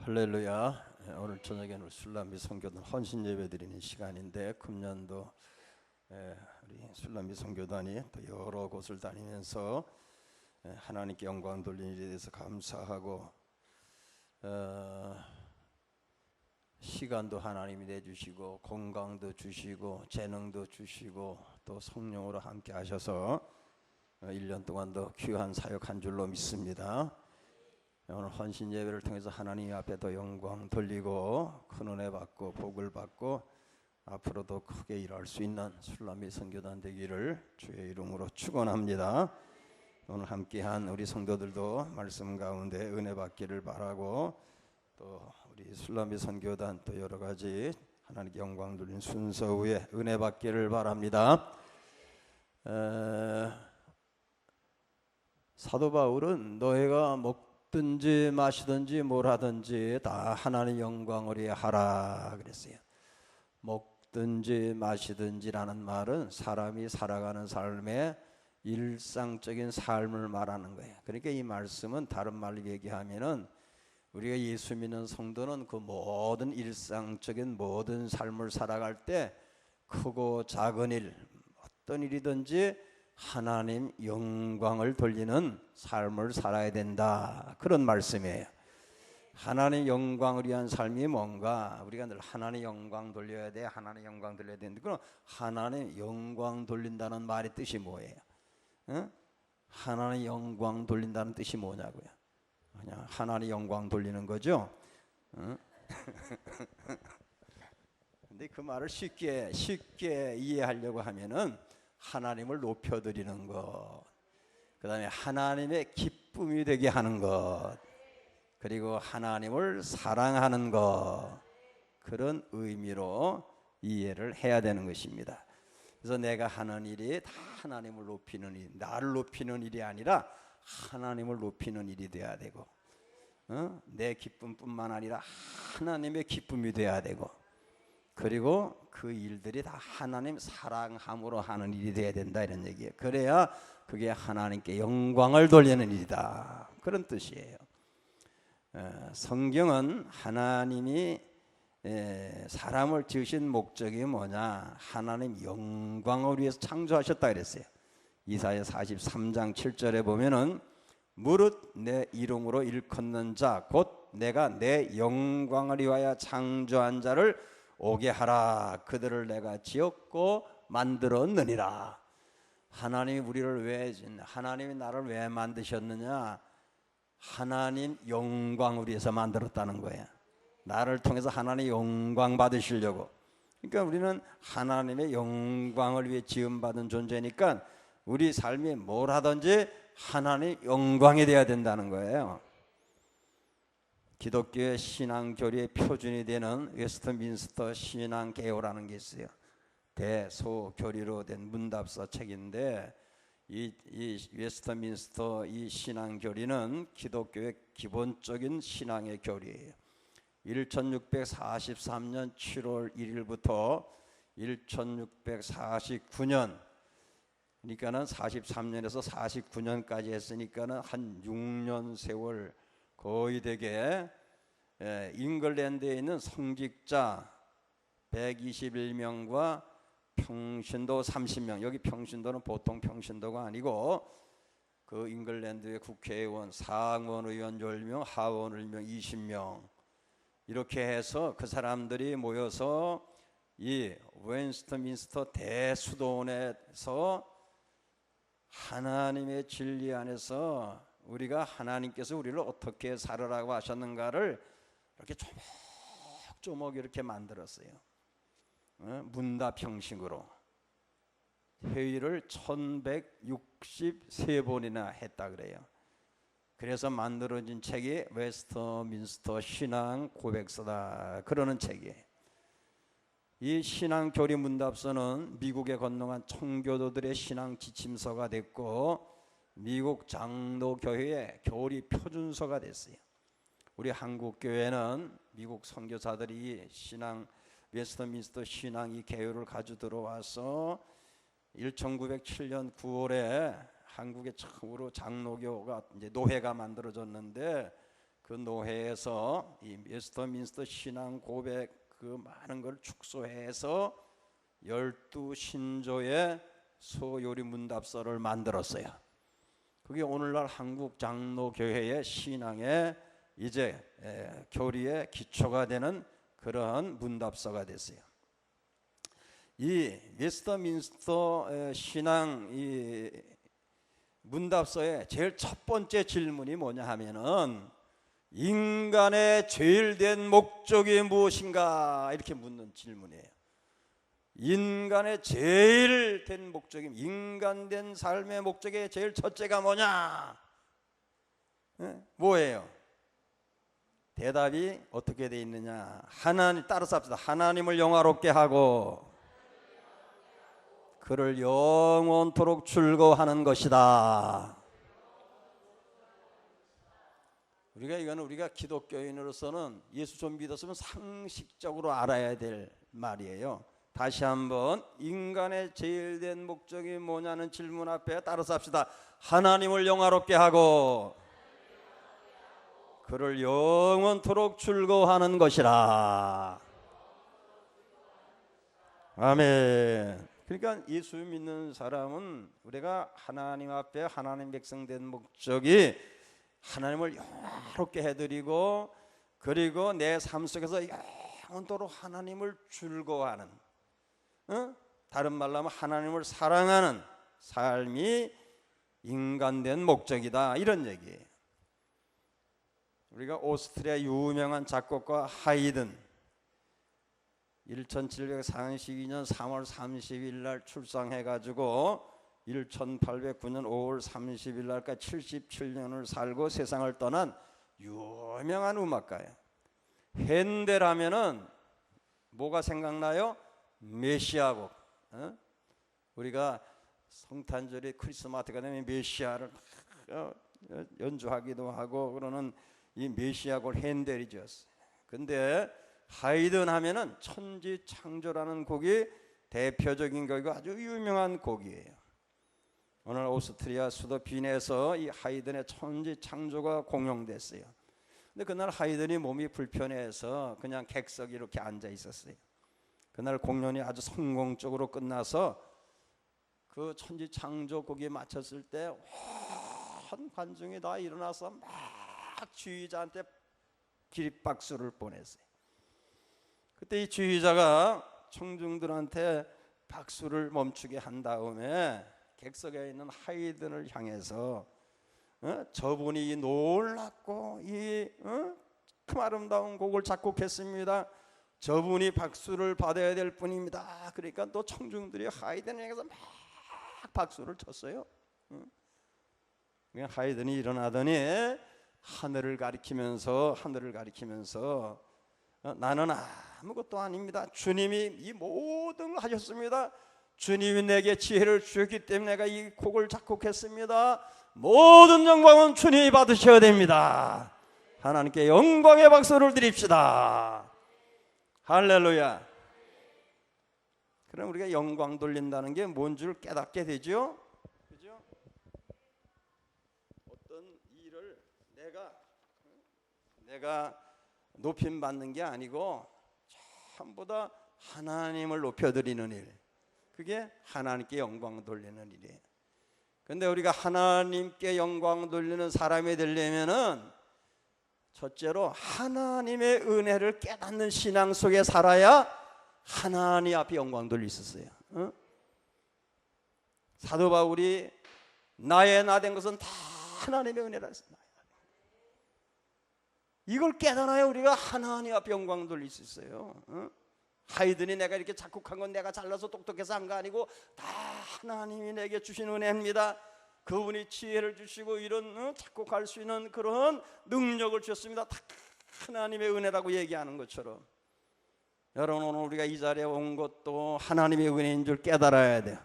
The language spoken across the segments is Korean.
할렐루야. 오늘 저녁에는 술람비 선교단 헌신 예배 드리는 시간인데, 금년도 우리 술람비 선교단이 또 여러 곳을 다니면서 하나님께 영광 돌리는 일에 대해서 감사하고, 시간도 하나님이 내주시고 건강도 주시고 재능도 주시고 또 성령으로 함께 하셔서 1년 동안 더 귀한 사역한 줄로 믿습니다. 오늘 헌신 예배를 통해서 하나님 앞에 더 영광 돌리고 큰 은혜 받고 복을 받고 앞으로도 크게 일할 수 있는 술람비 선교단 되기를 주의 이름으로 축원합니다. 오늘 함께한 우리 성도들도 말씀 가운데 은혜 받기를 바라고, 또 우리 술람비 선교단 또 여러 가지 하나님께 영광 돌리는 순서 후에 은혜 받기를 바랍니다. 사도 바울은 너희가 먹든지 마시든지 뭘 하든지 다 하나님 영광을 위해 하라 그랬어요. 먹든지 마시든지라는 말은 사람이 살아가는 삶의 일상적인 삶을 말하는 거예요. 그러니까 이 말씀은 다른 말로 얘기하면은 우리가 예수 믿는 성도는 그 모든 일상적인 모든 삶을 살아갈 때 크고 작은 일, 어떤 일이든지 하나님 영광을 돌리는 삶을 살아야 된다, 그런 말씀이에요. 하나님 영광을 위한 삶이 뭔가? 우리가 늘 하나님 영광 돌려야 돼, 하나님 영광 돌려야 되는데, 그럼 하나님 영광 돌린다는 말의 뜻이 뭐예요? 하나님 영광 돌린다는 뜻이 뭐냐고요? 그냥 하나님 영광 돌리는 거죠. 근데 그 말을 쉽게 이해하려고 하면은 하나님을 높여드리는 것, 그 다음에 하나님의 기쁨이 되게 하는 것, 그리고 하나님을 사랑하는 것, 그런 의미로 이해를 해야 되는 것입니다. 그래서 내가 하는 일이 다 하나님을 높이는 일, 나를 높이는 일이 아니라 하나님을 높이는 일이 돼야 되고, 내 기쁨뿐만 아니라 하나님의 기쁨이 돼야 되고, 그리고 그 일들이 다 하나님 사랑함으로 하는 일이 돼야 된다, 이런 얘기예요. 그래야 그게 하나님께 영광을 돌리는 일이다, 그런 뜻이에요. 성경은 하나님이 사람을 지으신 목적이 뭐냐? 하나님 영광을 위해서 창조하셨다 그랬어요. 이사야 43장 7절에 보면은 무릇 내 이름으로 일컫는 자 곧 내가 내 영광을 위하여 창조한 자를 오게 하라. 그들을 내가 지었고 만들었느니라. 하나님이 우리를 하나님이 나를 왜 만드셨느냐? 하나님 영광을 위해서 만들었다는 거예요. 나를 통해서 하나님 영광 받으시려고. 그러니까 우리는 하나님의 영광을 위해 지음받은 존재니까 우리 삶이 뭘 하든지 하나님 영광이 돼야 된다는 거예요. 기독교의 신앙교리의 표준이 되는 웨스트민스터 신앙개요라는 게 있어요. 대소교리로 된 문답서 책인데, 이 웨스트민스터 이 신앙교리는 기독교의 기본적인 신앙의 교리예요. 1643년 7월 1일부터 1649년, 그러니까는 43년에서 49년까지 했으니까는 한 6년 세월 거의 되게 잉글랜드에 있는 성직자 121명과 평신도 30명, 여기 평신도는 보통 평신도가 아니고 그 잉글랜드의 국회의원, 상원의원 10명, 하원의원 20명, 이렇게 해서 그 사람들이 모여서 이 웨스트민스터 대수도원에서 하나님의 진리 안에서 우리가 하나님께서 우리를 어떻게 살으라고 하셨는가를 이렇게 조목조목 이렇게 만들었어요. 문답 형식으로 회의를 1163번이나 했다 그래요. 그래서 만들어진 책이 웨스트민스터 신앙 고백서다, 그러는 책이에요. 이 신앙교리 문답서는 미국에 건너간 청교도들의 신앙 지침서가 됐고, 미국 장로교회의 교리 표준서가 됐어요. 우리 한국교회는 미국 선교사들이 웨스트민스터 신앙 이 개요를 가지고 들어와서 1907년 9월에 한국에 처음으로 장로교가 이제 노회가 만들어졌는데, 그 노회에서 이 웨스터민스터 신앙 고백 그 많은 걸 축소해서 12신조의 소요리 문답서를 만들었어요. 그게 오늘날 한국 장로교회의 신앙의 이제 교리의 기초가 되는 그런 문답서가 됐어요. 이 웨스터민스터 신앙 이 문답서의 제일 첫 번째 질문이 뭐냐 하면은 인간의 제일 된 목적이 무엇인가 이렇게 묻는 질문이에요. 인간의 제일 된 목적이 인간된 삶의 목적의 제일 첫째가 뭐냐? 뭐예요? 대답이 어떻게 돼 있느냐? 하나님 따라서 합시다. 하나님을 영화롭게 하고 그를 영원토록 즐거워하는 것이다. 우리가 기독교인으로서는 예수 좀 믿었으면 상식적으로 알아야 될 말이에요. 다시 한번 인간의 제일 된 목적이 뭐냐는 질문 앞에 따라서 합시다. 하나님을 영화롭게 하고 그를 영원토록 즐거워하는 것이라. 아멘. 그러니까 예수 믿는 사람은 우리가 하나님 앞에 하나님 백성 된 목적이 하나님을 영화롭게 해드리고 그리고 내 삶 속에서 영원토록 하나님을 즐거워하는 다른 말로 하면 하나님을 사랑하는 삶이 인간된 목적이다 이런 얘기예요. 우리가 오스트리아 유명한 작곡가 하이든 1742년 3월 30일 날 출생해가지고 1809년 5월 30일 날까지 77년을 살고 세상을 떠난 유명한 음악가예요. 핸델하면은 뭐가 생각나요? 메시아곡. 우리가 성탄절에 크리스마스가 되면 메시아를 연주하기도 하고 그러는 이 메시아곡을 핸델이 지었어요. 근데 하이든 하면은 천지창조라는 곡이 대표적인 곡이고 아주 유명한 곡이에요. 오늘 오스트리아 수도 빈에서 이 하이든의 천지창조가 공연됐어요. 근데 그날 하이든이 몸이 불편해서 그냥 객석에 이렇게 앉아 있었어요. 그날 공연이 아주 성공적으로 끝나서 그 천지창조곡이 마쳤을 때 온 관중이 다 일어나서 막 지휘자한테 기립박수를 보냈어요. 그때 이 지휘자가 청중들한테 박수를 멈추게 한 다음에 객석에 있는 하이든을 향해서 저분이 놀랍고 이 참 아름다운 곡을 작곡했습니다. 저분이 박수를 받아야 될 분입니다. 그러니까 또 청중들이 하이든을 향해서 막 박수를 쳤어요. 하이든이 일어나더니 하늘을 가리키면서 나는 아무것도 아닙니다. 주님이 이 모든 걸 하셨습니다. 주님이 내게 지혜를 주셨기 때문에 내가 이 곡을 작곡했습니다. 모든 영광은 주님이 받으셔야 됩니다. 하나님께 영광의 박수를 드립시다. 할렐루야. 그럼 우리가 영광 돌린다는 게 뭔 줄 깨닫게 되죠? 그죠? 어떤 일을 내가 높임 받는 게 아니고 전부 다 하나님을 높여드리는 일, 그게 하나님께 영광 돌리는 일이에요. 근데 우리가 하나님께 영광 돌리는 사람이 되려면은 첫째로 하나님의 은혜를 깨닫는 신앙 속에 살아야 하나님 앞에 영광 돌릴 수 있어요. 사도 바울이 나의 나 된 것은 다 하나님의 은혜라 했습니다. 이걸 깨달아야 우리가 하나님 앞에 영광 돌릴 수 있어요. 하이든이 내가 이렇게 작곡한 건 내가 잘나서 똑똑해서 한 거 아니고 다 하나님이 내게 주신 은혜입니다. 그분이 지혜를 주시고 이런 작곡할 수 있는 그런 능력을 주셨습니다. 다 하나님의 은혜라고 얘기하는 것처럼 여러분 오늘 우리가 이 자리에 온 것도 하나님의 은혜인 줄 깨달아야 돼요.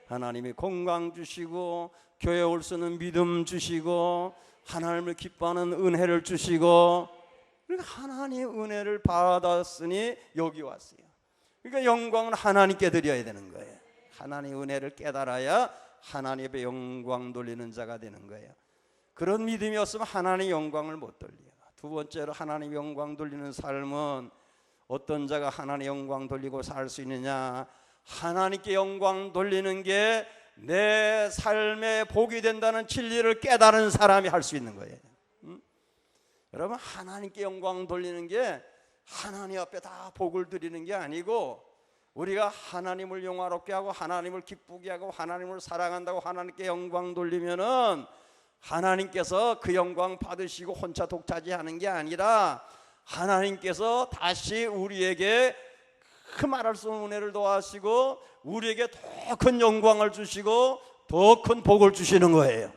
하나님이 건강 주시고 교회 올 수 있는 믿음 주시고 하나님을 기뻐하는 은혜를 주시고 그러니까 하나님의 은혜를 받았으니 여기 왔어요. 그러니까 영광은 하나님께 드려야 되는 거예요. 하나님의 은혜를 깨달아야 하나님의 영광 돌리는 자가 되는 거예요. 그런 믿음이 없으면 하나님의 영광을 못 돌려요. 두 번째로 하나님 영광 돌리는 삶은 어떤 자가 하나님 영광 돌리고 살 수 있느냐? 하나님께 영광 돌리는 게 내 삶의 복이 된다는 진리를 깨달은 사람이 할 수 있는 거예요. 여러분, 하나님께 영광 돌리는 게 하나님 앞에 다 복을 드리는 게 아니고, 우리가 하나님을 영화롭게 하고 하나님을 기쁘게 하고 하나님을 사랑한다고 하나님께 영광 돌리면은 하나님께서 그 영광 받으시고 혼자 독차지하는 게 아니라 하나님께서 다시 우리에게 그 말할 수 없는 은혜를 더하시고 우리에게 더 큰 영광을 주시고 더 큰 복을 주시는 거예요.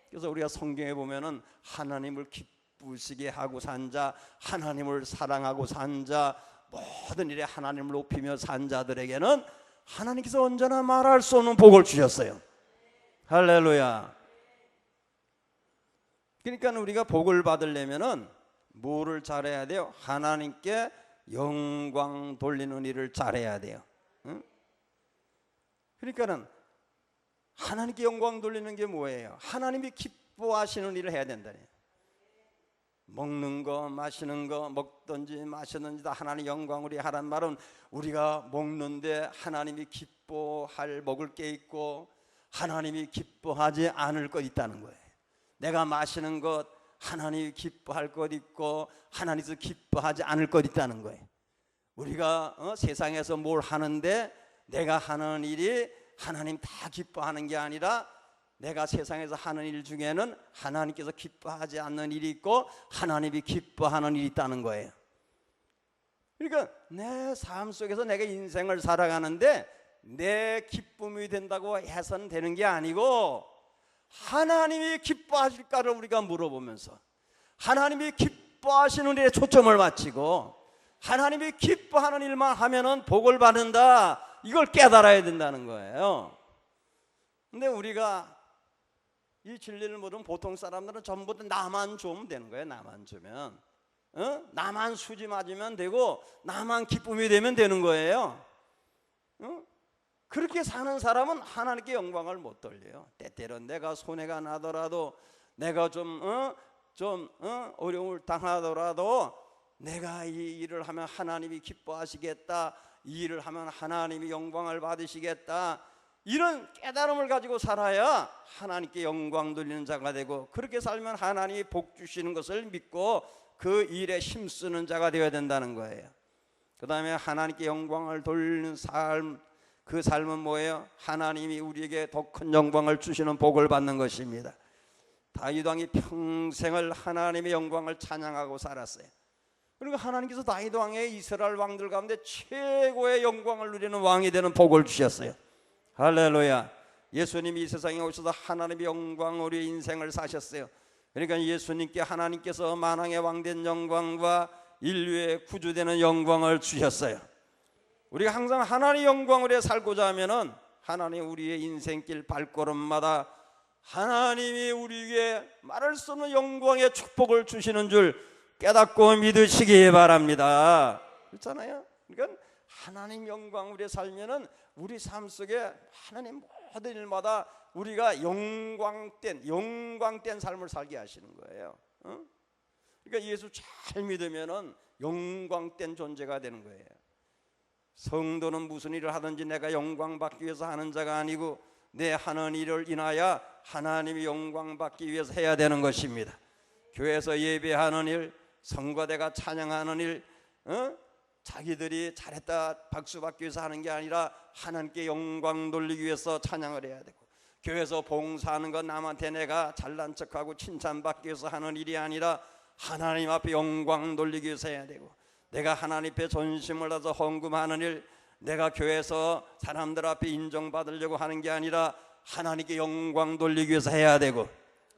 그래서 우리가 성경에 보면은 하나님을 기쁘시게 하고 산 자, 하나님을 사랑하고 산 자, 모든 일에 하나님을 높이며 산 자들에게는 하나님께서 언제나 말할 수 없는 복을 주셨어요. 할렐루야. 그러니까 우리가 복을 받으려면은 뭐를 잘해야 돼요? 하나님께 영광 돌리는 일을 잘해야 돼요. 응? 그러니까는 하나님께 영광 돌리는 게 뭐예요? 하나님이 기뻐하시는 일을 해야 된다네요. 먹는 거 마시는 거, 먹든지 마시든지 다 하나님 영광으로 하란 말은 우리가 먹는데 하나님이 기뻐할 먹을 게 있고 하나님이 기뻐하지 않을 것 있다는 거예요. 내가 마시는 것 하나님이 기뻐할 것 있고 하나님께서 기뻐하지 않을 것 있다는 거예요. 우리가 세상에서 뭘 하는데 내가 하는 일이 하나님 다 기뻐하는 게 아니라 내가 세상에서 하는 일 중에는 하나님께서 기뻐하지 않는 일이 있고 하나님이 기뻐하는 일이 있다는 거예요. 그러니까 내 삶 속에서 내가 인생을 살아가는데 내 기쁨이 된다고 해서는 되는 게 아니고 하나님이 기뻐하실까를 우리가 물어보면서 하나님이 기뻐하시는 일에 초점을 맞추고 하나님이 기뻐하는 일만 하면은 복을 받는다, 이걸 깨달아야 된다는 거예요. 근데 우리가 이 진리를 모르는 보통 사람들은 전부 다 나만 주면 되는 거예요. 나만 주면 나만 수지 맞으면 되고 나만 기쁨이 되면 되는 거예요. 그렇게 사는 사람은 하나님께 영광을 못 돌려요. 때때로 내가 손해가 나더라도 내가 좀 어려움을 당하더라도 내가 이 일을 하면 하나님이 기뻐하시겠다, 이 일을 하면 하나님이 영광을 받으시겠다, 이런 깨달음을 가지고 살아야 하나님께 영광 돌리는 자가 되고, 그렇게 살면 하나님이 복 주시는 것을 믿고 그 일에 힘쓰는 자가 되어야 된다는 거예요. 그 다음에 하나님께 영광을 돌리는 삶, 그 삶은 뭐예요? 하나님이 우리에게 더 큰 영광을 주시는 복을 받는 것입니다. 다윗 왕이 평생을 하나님의 영광을 찬양하고 살았어요. 그리고 하나님께서 다윗 왕의 이스라엘 왕들 가운데 최고의 영광을 누리는 왕이 되는 복을 주셨어요. 할렐루야. 예수님이 이 세상에 오셔서 하나님의 영광으로 인생을 사셨어요. 그러니까 예수님께 하나님께서 만왕의 왕된 영광과 인류의 구주되는 영광을 주셨어요. 우리가 항상 하나님의 영광으로 살고자 하면은 하나님 우리의 인생길 발걸음마다 하나님이 우리에게 말할 수 없는 영광의 축복을 주시는 줄 깨닫고 믿으시기 바랍니다. 그렇잖아요. 그러니까 하나님 영광으로 살면은 우리 삶 속에 하나님 모든 일마다 우리가 영광된 삶을 살게 하시는 거예요. 그러니까 예수 잘 믿으면은 영광된 존재가 되는 거예요. 성도는 무슨 일을 하든지 내가 영광 받기 위해서 하는 자가 아니고 내 하는 일을 인하여 하나님이 영광 받기 위해서 해야 되는 것입니다. 교회에서 예배하는 일, 성가대가 찬양하는 일, 자기들이 잘했다 박수 받기 위해서 하는 게 아니라 하나님께 영광 돌리기 위해서 찬양을 해야 되고, 교회에서 봉사하는 건 남한테 내가 잘난 척하고 칭찬받기 위해서 하는 일이 아니라 하나님 앞에 영광 돌리기 위해서 해야 되고, 내가 하나님 앞에 전심을 다해서 헌금하는 일, 내가 교회에서 사람들 앞에 인정받으려고 하는 게 아니라 하나님께 영광 돌리기 위해서 해야 되고,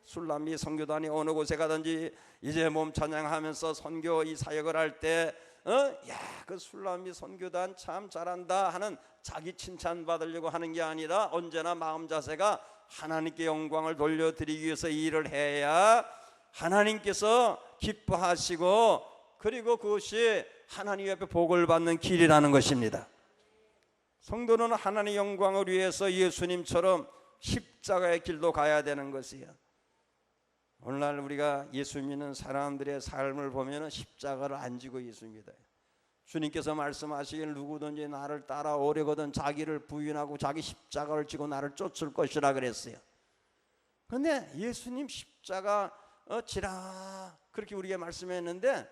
술람이 선교단이 어느 곳에 가든지 이제 몸 찬양하면서 선교 이 사역을 할 때 그 술람이 선교단 참 잘한다 하는 자기 칭찬 받으려고 하는 게 아니라 언제나 마음 자세가 하나님께 영광을 돌려드리기 위해서 일을 해야 하나님께서 기뻐하시고, 그리고 그것이 하나님 앞에 복을 받는 길이라는 것입니다. 성도는 하나님의 영광을 위해서 예수님처럼 십자가의 길도 가야 되는 것이에요. 오늘날 우리가 예수 믿는 사람들의 삶을 보면 십자가를 안 지고 예수 믿어요. 주님께서 말씀하시길 누구든지 나를 따라오려거든 자기를 부인하고 자기 십자가를 지고 나를 쫓을 것이라 그랬어요. 그런데 예수님 십자가 지라 그렇게 우리에게 말씀했는데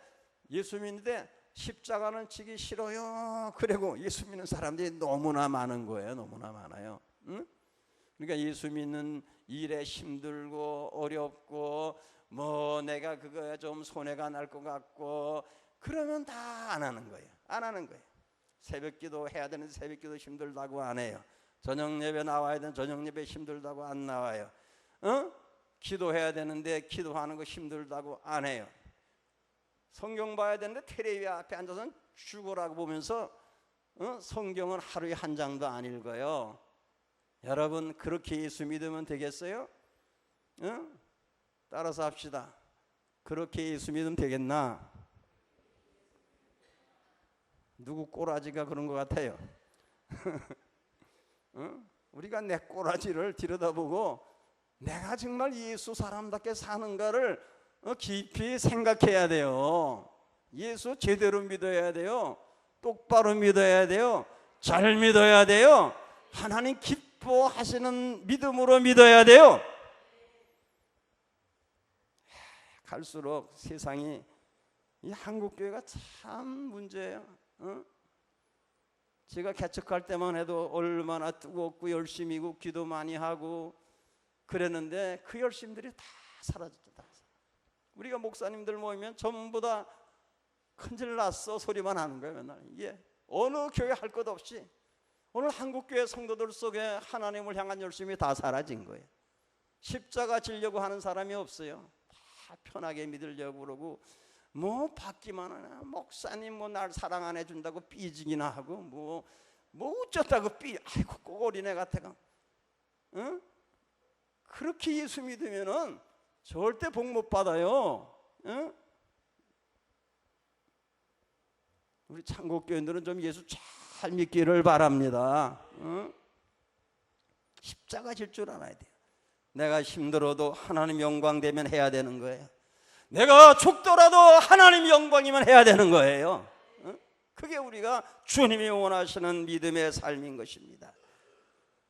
예수 믿는데 십자가는 지기 싫어요. 그리고 예수 믿는 사람들이 너무나 많은 거예요. 너무나 많아요. 응? 그러니까 예수 믿는 일에 힘들고 어렵고 뭐 내가 그거에 좀 손해가 날 것 같고 그러면 다 안 하는 거예요. 안 하는 거예요. 새벽기도 해야 되는데 새벽기도 힘들다고 안 해요. 저녁 예배 나와야 되는 저녁 예배 힘들다고 안 나와요. 기도해야 되는데 기도하는 거 힘들다고 안 해요. 성경 봐야 되는데 텔레비전 앞에 앉아서 죽으라고 보면서 성경은 하루에 한 장도 안 읽어요. 여러분 그렇게 예수 믿으면 되겠어요? 따라서 합시다. 그렇게 예수 믿으면 되겠나? 누구 꼬라지가 그런 것 같아요. 우리가 내 꼬라지를 들여다보고 내가 정말 예수 사람답게 사는가를 깊이 생각해야 돼요. 예수 제대로 믿어야 돼요. 똑바로 믿어야 돼요. 잘 믿어야 돼요. 하나님 기뻐하시는 믿음으로 믿어야 돼요. 갈수록 세상이 이 한국교회가 참 문제예요. 제가 개척할 때만 해도 얼마나 뜨겁고 열심히고 기도 많이 하고 그랬는데 그 열심들이 다 사라졌죠. 다. 우리가 목사님들 모이면 전부 다 큰일 났어 소리만 하는 거예요. 맨날 이게 어느 교회 할 것 없이 오늘 한국교회 성도들 속에 하나님을 향한 열심이 다 사라진 거예요. 십자가 지려고 하는 사람이 없어요. 다 편하게 믿으려고 그러고 뭐 받기만 하나 목사님 뭐 날 사랑 안 해준다고 삐지기나 하고 뭐 어쩌다고 아이고 꼭 어린애 같아가 그렇게 예수 믿으면은 절대 복 못 받아요. 우리 창곡교인들은 좀 예수 잘 믿기를 바랍니다. 십자가 질 줄 알아야 돼요. 내가 힘들어도 하나님 영광 되면 해야 되는 거예요. 내가 죽더라도 하나님 영광이면 해야 되는 거예요. 그게 우리가 주님이 원하시는 믿음의 삶인 것입니다.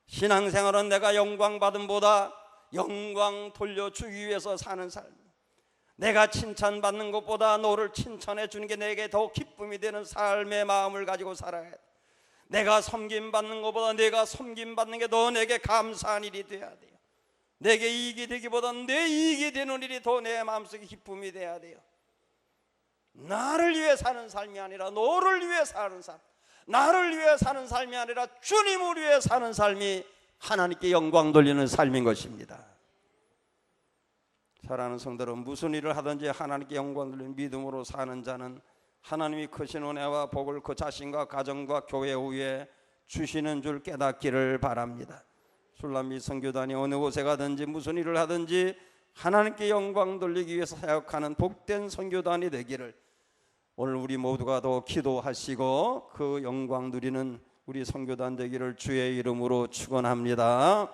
신앙생활은 내가 영광 받음보다 영광 돌려주기 위해서 사는 삶, 내가 칭찬받는 것보다 너를 칭찬해 주는 게 내게 더 기쁨이 되는 삶의 마음을 가지고 살아야 돼. 내가 섬김받는 것보다 내가 섬김받는 게 더 내게 감사한 일이 돼야 돼요. 내게 이익이 되기보다 내 이익이 되는 일이 더 내 마음속에 기쁨이 돼야 돼요. 나를 위해 사는 삶이 아니라 너를 위해 사는 삶, 나를 위해 사는 삶이 아니라 주님을 위해 사는 삶이 하나님께 영광 돌리는 삶인 것입니다. 사랑하는 성도들, 무슨 일을 하든지 하나님께 영광 돌리는 믿음으로 사는 자는 하나님이 크신 은혜와 복을 그 자신과 가정과 교회 후에 주시는 줄 깨닫기를 바랍니다. 술람미 선교단이 어느 곳에 가든지 무슨 일을 하든지 하나님께 영광 돌리기 위해서 사역하는 복된 선교단이 되기를 오늘 우리 모두가 더 기도하시고 그 영광 누리는 우리 선교단 되기를 주의 이름으로 축원합니다.